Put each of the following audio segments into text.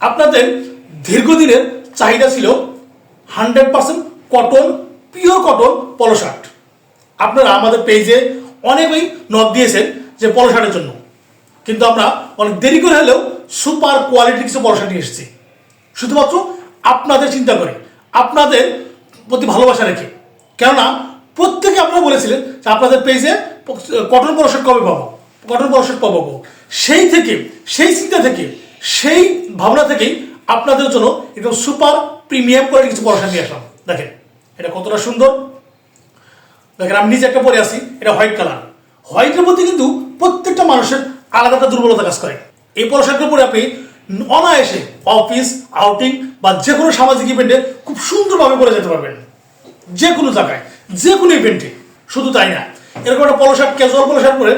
আপনাদের দীর্ঘদিনের চাহিদা ছিল 100% কটন, পিওর কটন পলো শার্ট। আপনারা আমাদের পেজে অনেকেই নক দিয়েছেন যে পলো শার্টের জন্য, কিন্তু আমরা অনেক দেরি করে হলেও সুপার কোয়ালিটির কিছু পলো শার্ট নিয়ে এসেছি, শুধুমাত্র আপনাদের চিন্তা করে, আপনাদের প্রতি ভালোবাসা রেখে। কেননা প্রত্যেকে আপনারা বলেছিলেন যে আপনাদের পেজে কটন পলো শার্ট কবে পাবো, কটন পলো শার্ট পাবো। সেই থেকে, সেই চিন্তা থেকে, সেই ভাবনা থেকেই আপনাদের জন্য একদম সুপার প্রিমিয়াম করে কিছু পলো শার্ট নিয়ে আসলাম। দেখেন এটা কতটা সুন্দর, দেখেন আমি নিজে একটা পরে আসি, এটা হোয়াইট কালার। হোয়াইটের প্রতি কিন্তু প্রত্যেকটা মানুষের আলাদা একটা দুর্বলতা কাজ করে। এই পলো শার্টের পরে আপনি অনায়াসে অফিস, আউটিং বা যে কোনো সামাজিক ইভেন্টে খুব সুন্দরভাবে পরে যেতে পারবেন, যে কোনো জায়গায়, যে কোনো ইভেন্টে। শুধু তাই না, এরকম একটা পলো শার্ট, ক্যাজুয়াল পলো শার্ট পরে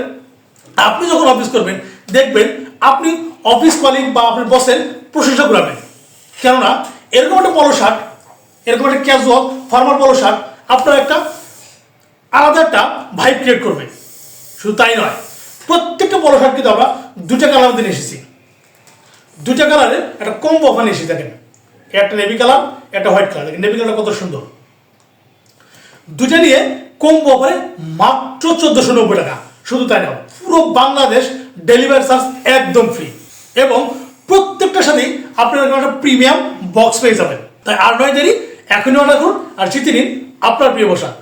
আপনি যখন অফিস করবেন, দেখবেন আপনি অফিস কলিগ বা আপনার বসের প্রশংসা করাবেন। কেননা এরকম একটা পলো শার্ট, এরকম একটা ক্যাজুয়াল ফর্মাল পলো শার্ট আপনার একটা আলাদা একটা ভাইব ক্রিয়েট করবে। শুধু তাই নয়, প্রত্যেকটা পলো শার্ট কিন্তু আমরা দুটা কালার মধ্যে নিয়ে এসেছি, দুটা কালারের একটা কম্বো অফার নিয়ে এসেছি। দেখেন একটা নেভি কালার, একটা হোয়াইট কালার। দেখেন নেভি কালারটা কত সুন্দর, দুটা নিয়ে কম্বো অফারে মাত্র 1490 টাকা। শুধু তাই না, পুরো বাংলাদেশ ডেলিভারি চার্জ একদম ফ্রি, এবং প্রত্যেকটার সাথেই আপনারা একটা প্রিমিয়াম বক্স পেয়ে যাবেন। তাই আর নয় দেরি, এখনই অর্ডার করুন আর জিতে নিন আপনার প্রিয় পোশাক।